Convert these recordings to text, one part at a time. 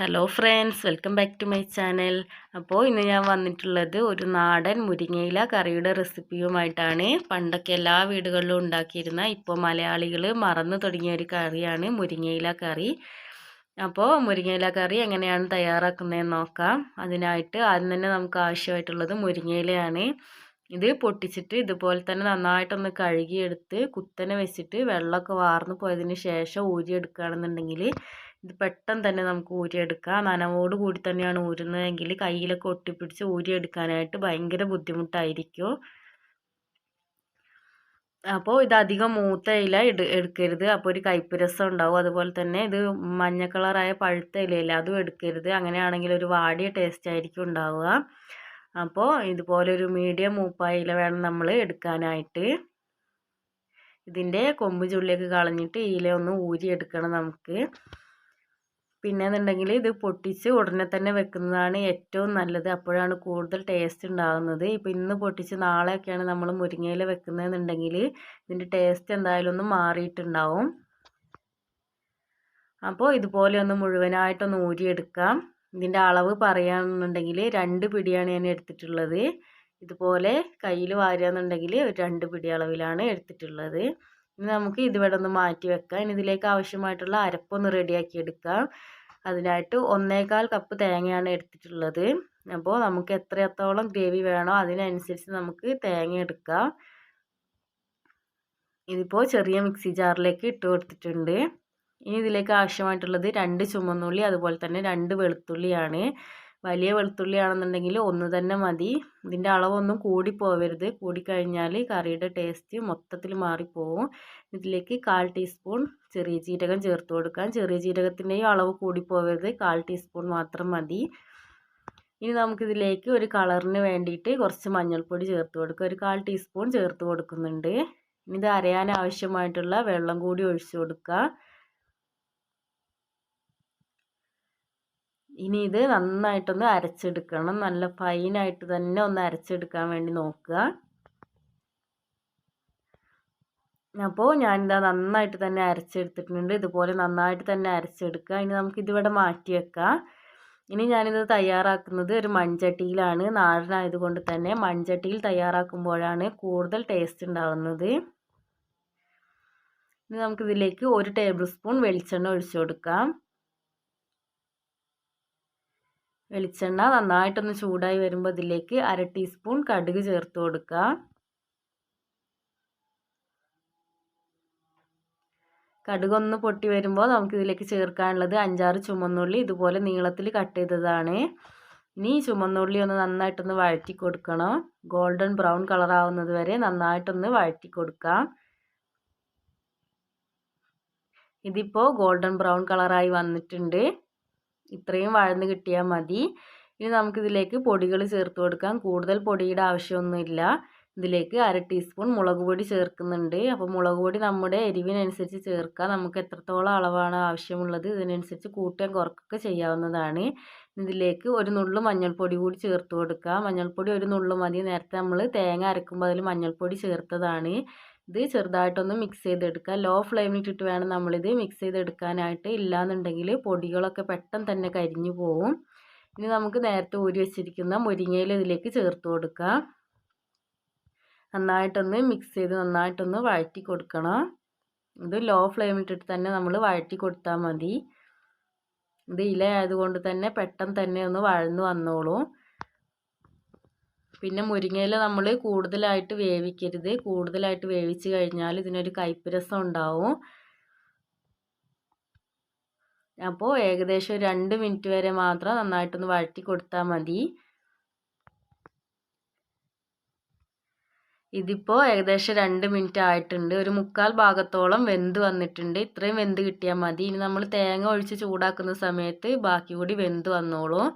Hello friends, welcome back to my channel. അപ്പോൾ ഇന്ന് ഞാൻ വന്നിട്ടുള്ളത് ഒരു നാടൻ മുരിങ്ങയില കറിയുടെ റെസിപ്പിയുമായിട്ടാണ്. പണ്ടൊക്കെ എല്ലാ വീടുകളിലും ഉണ്ടാക്കിയിരുന്ന ഇപ്പോൾ മലയാളികൾ മറന്നു തുടങ്ങിയ ഒരു കറിയാണ് മുരിങ്ങയില കറി. അപ്പോൾ മുരിങ്ങയില കറി എങ്ങനെയാണ് തയ്യാറാക്കുന്നതെന്ന് നോക്കാം. അതിനായിട്ട് ആദ്യം തന്നെ നമുക്ക് ആവശ്യമായിട്ടുള്ളത് മുരിങ്ങയിലയാണ്. ഇത് പൊട്ടിച്ചിട്ട് ഇതുപോലെ തന്നെ നന്നായിട്ടൊന്ന് കഴുകിയെടുത്ത് കുത്തനെ വെച്ചിട്ട് വെള്ളമൊക്കെ വാർന്നു പോയതിന് ശേഷം ഊരിയെടുക്കുകയാണെന്നുണ്ടെങ്കിൽ ഇത് പെട്ടെന്ന് തന്നെ നമുക്ക് ഊരിയെടുക്കാം. നനവോട് കൂടി തന്നെയാണ് ഊരുന്നതെങ്കിൽ കയ്യിലൊക്കെ ഒട്ടിപ്പിടിച്ച് ഊരിയെടുക്കാനായിട്ട് ഭയങ്കര ബുദ്ധിമുട്ടായിരിക്കും. അപ്പോൾ ഇത് അധികം മൂത്ത ഇല എടുക്കരുത്, അപ്പോൾ ഒരു കയ്പ്പ് രസം ഉണ്ടാവും. അതുപോലെ തന്നെ ഇത് മഞ്ഞ കളറായ പഴുത്ത ഇലയില്ല, അതും എടുക്കരുത്. അങ്ങനെയാണെങ്കിൽ ഒരു വാടിയ ടേസ്റ്റ് ആയിരിക്കും ഉണ്ടാവുക. അപ്പോൾ ഇതുപോലെ ഒരു മീഡിയം മൂപ്പായ ഇല വേണം നമ്മൾ എടുക്കാനായിട്ട്. ഇതിൻ്റെ കൊമ്പ് ചുള്ളിയൊക്കെ കളഞ്ഞിട്ട് ഈ ഇല ഒന്ന് ഊരിയെടുക്കണം നമുക്ക്. പിന്നെന്നുണ്ടെങ്കിൽ ഇത് പൊട്ടിച്ച് ഉടനെ തന്നെ വെക്കുന്നതാണ് ഏറ്റവും നല്ലത്. അപ്പോഴാണ് കൂടുതൽ ടേസ്റ്റ് ഉണ്ടാകുന്നത്. ഇപ്പോൾ ഇന്ന് പൊട്ടിച്ച് നാളെയൊക്കെയാണ് നമ്മൾ മുരിങ്ങയില വെക്കുന്നതെന്നുണ്ടെങ്കിൽ ഇതിൻ്റെ ടേസ്റ്റ് എന്തായാലും ഒന്ന് മാറിയിട്ടുണ്ടാവും. അപ്പോൾ ഇതുപോലെ ഒന്ന് മുഴുവനായിട്ടൊന്ന് ഊരിയെടുക്കാം. ഇതിൻ്റെ അളവ് പറയുകയാണെന്നുണ്ടെങ്കിൽ 2 പിടിയാണ് ഞാൻ എടുത്തിട്ടുള്ളത്. ഇതുപോലെ കയ്യിൽ വാരുകയാണെന്നുണ്ടെങ്കിൽ ഒരു 2 പിടി അളവിലാണ് എടുത്തിട്ടുള്ളത്. ഇനി നമുക്ക് ഇതിവിടെ ഒന്ന് മാറ്റി വെക്കാം. ഇനി ഇതിലേക്ക് ആവശ്യമായിട്ടുള്ള അരപ്പൊന്ന് റെഡിയാക്കി എടുക്കാം. അതിനായിട്ട് 1/4 കപ്പ് തേങ്ങയാണ് എടുത്തിട്ടുള്ളത്. അപ്പോൾ നമുക്ക് എത്രത്തോളം ഗ്രേവി വേണോ അതിനനുസരിച്ച് നമുക്ക് തേങ്ങ എടുക്കാം. ഇതിപ്പോൾ ചെറിയ മിക്സി ജാറിലേക്ക് ഇട്ട് കൊടുത്തിട്ടുണ്ട്. ഇനി ഇതിലേക്ക് ആവശ്യമായിട്ടുള്ളത് 2 ചുവന്നുള്ളി, അതുപോലെ തന്നെ 2 വെളുത്തുള്ളിയാണ്. വലിയ വെളുത്തുള്ളി ആണെന്നുണ്ടെങ്കിൽ ഒന്ന് തന്നെ മതി. ഇതിൻ്റെ അളവൊന്നും കൂടിപ്പോവരുത്, കൂടിക്കഴിഞ്ഞാൽ കറിയുടെ ടേസ്റ്റ് മൊത്തത്തിൽ മാറിപ്പോവും. ഇതിലേക്ക് 1/4 ടീസ്പൂൺ ചെറിയ ജീരകം ചേർത്ത് കൊടുക്കാം. ചെറിയ ജീരകത്തിൻ്റെയും അളവ് കൂടിപ്പോവരുത്, 1/4 ടീസ്പൂൺ മാത്രം മതി. ഇനി നമുക്കിതിലേക്ക് ഒരു കളറിന് വേണ്ടിയിട്ട് കുറച്ച് മഞ്ഞൾപ്പൊടി ചേർത്ത് കൊടുക്കുക. ഒരു 1/4 ടീസ്പൂൺ ചേർത്ത് കൊടുക്കുന്നുണ്ട്. ഇനി ഇത് അരയാൻ ആവശ്യമായിട്ടുള്ള വെള്ളം കൂടി ഒഴിച്ചു കൊടുക്കുക. ഇനി ഇത് നന്നായിട്ടൊന്ന് അരച്ചെടുക്കണം. നല്ല ഫൈനായിട്ട് തന്നെ ഒന്ന് അരച്ചെടുക്കാൻ വേണ്ടി നോക്കുക. അപ്പോൾ ഞാനിതാ നന്നായിട്ട് തന്നെ അരച്ചെടുത്തിട്ടുണ്ട്. ഇതുപോലെ നന്നായിട്ട് തന്നെ അരച്ചെടുക്കുക. ഇനി നമുക്കിതിവിടെ മാറ്റി വെക്കാം. ഇനി ഞാനിത് തയ്യാറാക്കുന്നത് ഒരു മൺചട്ടിയിലാണ്. നാടനായതുകൊണ്ട് തന്നെ മൺചട്ടിയിൽ തയ്യാറാക്കുമ്പോഴാണ് കൂടുതൽ ടേസ്റ്റ് ഉണ്ടാകുന്നത്. ഇനി നമുക്കിതിലേക്ക് 1 ടേബിൾ സ്പൂൺ വെളിച്ചെണ്ണ ഒഴിച്ചു കൊടുക്കാം. വെളിച്ചെണ്ണ നന്നായിട്ടൊന്ന് ചൂടായി വരുമ്പോൾ ഇതിലേക്ക് 1/2 ടീസ്പൂൺ കടുക് ചേർത്ത് കൊടുക്കുക. കടുകൊന്ന് പൊട്ടി വരുമ്പോൾ നമുക്കിതിലേക്ക് ചേർക്കാനുള്ളത് 5-6 ചുവന്നുള്ളി ഇതുപോലെ നീളത്തിൽ കട്ട് ചെയ്തതാണ്. ഇനി ചുവന്നുള്ളി ഒന്ന് നന്നായിട്ടൊന്ന് വഴറ്റി കൊടുക്കണം. ഗോൾഡൻ ബ്രൗൺ കളർ ആവുന്നത് വരെ നന്നായിട്ടൊന്ന് വഴറ്റി കൊടുക്കാം. ഇതിപ്പോൾ ഗോൾഡൻ ബ്രൗൺ കളറായി വന്നിട്ടുണ്ട്. ഇത്രയും വഴന്ന് കിട്ടിയാൽ മതി. ഇനി നമുക്കിതിലേക്ക് പൊടികൾ ചേർത്ത് കൊടുക്കാം. കൂടുതൽ പൊടിയുടെ ആവശ്യമൊന്നുമില്ല. ഇതിലേക്ക് 1/2 ടീസ്പൂൺ മുളക് പൊടി ചേർക്കുന്നുണ്ട്. അപ്പോൾ മുളക് പൊടി നമ്മുടെ എരിവിനനുസരിച്ച് ചേർക്കാം. നമുക്ക് എത്രത്തോളം അളവാണ് ആവശ്യമുള്ളത് ഇതിനനുസരിച്ച് കൂട്ടുകയും കുറയ്ക്കുകയൊക്കെ ചെയ്യാവുന്നതാണ്. ഇതിലേക്ക് ഒരു നുള്ളു മഞ്ഞൾപ്പൊടി കൂടി ചേർത്ത് കൊടുക്കാം. മഞ്ഞൾപ്പൊടി ഒരു നുള്ളു മതി. നേരത്തെ നമ്മൾ തേങ്ങ അരക്കുമ്പോൾ അതിൽ മഞ്ഞൾപ്പൊടി ചേർത്തതാണ്. ഇത് ചെറുതായിട്ടൊന്ന് മിക്സ് ചെയ്തെടുക്കുക. ലോ ഫ്ലെയിമിലിട്ടിട്ട് വേണം നമ്മളിത് മിക്സ് ചെയ്തെടുക്കാനായിട്ട്. ഇല്ലാന്നുണ്ടെങ്കിൽ പൊടികളൊക്കെ പെട്ടെന്ന് തന്നെ കരിഞ്ഞു പോവും. ഇനി നമുക്ക് നേരത്തെ ഊരി വെച്ചിരിക്കുന്ന മുരിങ്ങയില ഇതിലേക്ക് ചേർത്ത് കൊടുക്കാം. നന്നായിട്ടൊന്ന് മിക്സ് ചെയ്ത് നന്നായിട്ടൊന്ന് വഴറ്റി കൊടുക്കണം. ഇത് ലോ ഫ്ലെയിമിലിട്ടിട്ട് തന്നെ നമ്മൾ വഴറ്റി കൊടുത്താൽ മതി. ഇത് ഇല ആയതുകൊണ്ട് തന്നെ പെട്ടെന്ന് തന്നെ ഒന്ന് വഴന്ന് വന്നോളും. പിന്നെ മുരിങ്ങയില നമ്മൾ കൂടുതലായിട്ട് വേവിക്കരുത്. കൂടുതലായിട്ട് വേവിച്ച് കഴിഞ്ഞാൽ ഇതിനൊരു കയ്പ്പ് രസം ഉണ്ടാവും. അപ്പോൾ ഏകദേശം 2 മിനിറ്റ് വരെ മാത്രം നന്നായിട്ടൊന്ന് വഴറ്റി കൊടുത്താൽ മതി. ഇതിപ്പോൾ ഏകദേശം 2 മിനിറ്റ് ആയിട്ടുണ്ട്. ഒരു 1/4 ഭാഗത്തോളം വെന്ത് വന്നിട്ടുണ്ട്. ഇത്രയും വെന്ത് കിട്ടിയാൽ മതി. ഇനി നമ്മൾ തേങ്ങ ഒഴിച്ച് ചൂടാക്കുന്ന സമയത്ത് ബാക്കി കൂടി വെന്ത് വന്നോളും.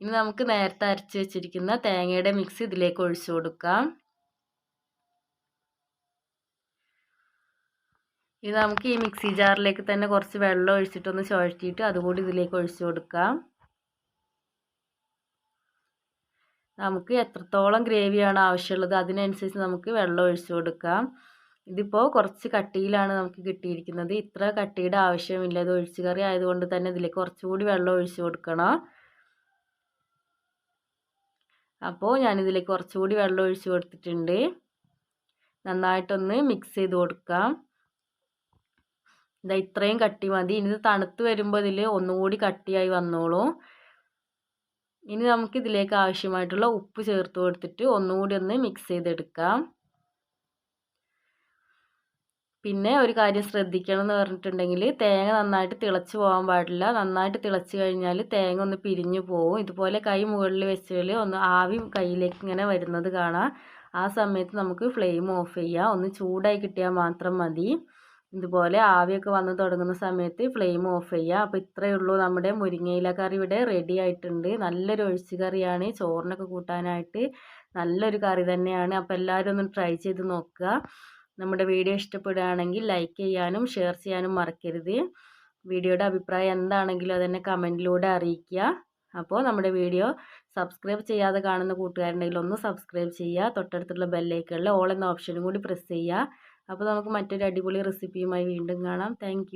ഇനി നമുക്ക് നേരത്തെ അരച്ച് വെച്ചിരിക്കുന്ന തേങ്ങയുടെ മിക്സ് ഇതിലേക്ക് ഒഴിച്ചു കൊടുക്കാം. ഇനി നമുക്ക് ഈ മിക്സി ജാറിലേക്ക് തന്നെ കുറച്ച് വെള്ളം ഒഴിച്ചിട്ടൊന്ന് ചുഴറ്റിയിട്ട് അതുകൂടി ഇതിലേക്ക് ഒഴിച്ചു കൊടുക്കാം. നമുക്ക് എത്രത്തോളം ഗ്രേവിയാണ് ആവശ്യമുള്ളത് അതിനനുസരിച്ച് നമുക്ക് വെള്ളം ഒഴിച്ചു കൊടുക്കാം. ഇതിപ്പോൾ കുറച്ച് കട്ടിയിലാണ് നമുക്ക് കിട്ടിയിരിക്കുന്നത്. ഇത്ര കട്ടിയുടെ ആവശ്യമില്ല. ഇത് ഒഴിച്ച് കറി ആയതുകൊണ്ട് തന്നെ ഇതിലേക്ക് കുറച്ചുകൂടി വെള്ളം ഒഴിച്ച് കൊടുക്കണം. അപ്പോൾ ഞാനിതിലേക്ക് കുറച്ചുകൂടി വെള്ളം ഒഴിച്ച് കൊടുത്തിട്ടുണ്ട്. നന്നായിട്ടൊന്ന് മിക്സ് ചെയ്ത് കൊടുക്കാം. ഇതാ ഇത്രയും കട്ടി മതി. ഇനി ഇത് തണുത്ത് വരുമ്പോൾ ഇതിൽ ഒന്നുകൂടി കട്ടിയായി വന്നോളൂ. ഇനി നമുക്ക് ഇതിലേക്ക് ആവശ്യമായിട്ടുള്ള ഉപ്പ് ചേർത്ത് കൊടുത്തിട്ട് ഒന്നുകൂടി ഒന്ന് മിക്സ് ചെയ്തെടുക്കാം. പിന്നെ ഒരു കാര്യം ശ്രദ്ധിക്കണം എന്ന് പറഞ്ഞിട്ടുണ്ടെങ്കിൽ തേങ്ങ നന്നായിട്ട് തിളച്ച് പോകാൻ പാടില്ല. നന്നായിട്ട് തിളച്ച് കഴിഞ്ഞാൽ തേങ്ങ ഒന്ന് പിരിഞ്ഞു പോകും. ഇതുപോലെ കൈ മുകളിൽ വെച്ചാൽ ഒന്ന് ആവി കയ്യിലേക്ക് ഇങ്ങനെ വരുന്നത് കാണാം. ആ സമയത്ത് നമുക്ക് ഫ്ലെയിം ഓഫ് ചെയ്യാം. ഒന്ന് ചൂടായി കിട്ടിയാൽ മാത്രം മതി. ഇതുപോലെ ആവിയൊക്കെ വന്ന് തുടങ്ങുന്ന സമയത്ത് ഫ്ലെയിം ഓഫ് ചെയ്യുക. അപ്പോൾ ഇത്രയേ ഉള്ളൂ, നമ്മുടെ മുരിങ്ങയില കറി ഇവിടെ റെഡി ആയിട്ടുണ്ട്. നല്ലൊരു ഒഴിച്ച് കറിയാണ്, ചോറിനൊക്കെ കൂട്ടാനായിട്ട് നല്ലൊരു കറി തന്നെയാണ്. അപ്പോൾ എല്ലാവരും ഒന്ന് ട്രൈ ചെയ്ത് നോക്കുക. നമ്മുടെ വീഡിയോ ഇഷ്ടപ്പെടുകയാണെങ്കിൽ ലൈക്ക് ചെയ്യാനും ഷെയർ ചെയ്യാനും മറക്കരുത്. വീഡിയോയുടെ അഭിപ്രായം എന്താണെങ്കിലും അതെന്നെ കമൻറ്റിലൂടെ അറിയിക്കുക. അപ്പോൾ നമ്മുടെ വീഡിയോ സബ്സ്ക്രൈബ് ചെയ്യാതെ കാണുന്ന കൂട്ടുകാരുണ്ടെങ്കിൽ ഒന്ന് സബ്സ്ക്രൈബ് ചെയ്യുക. തൊട്ടടുത്തുള്ള ബെല്ലൈക്കണിൽ ഓൾ എന്ന ഓപ്ഷനും കൂടി പ്രസ് ചെയ്യുക. അപ്പോൾ നമുക്ക് മറ്റൊരു അടിപൊളി റെസിപ്പിയുമായി വീണ്ടും കാണാം. താങ്ക്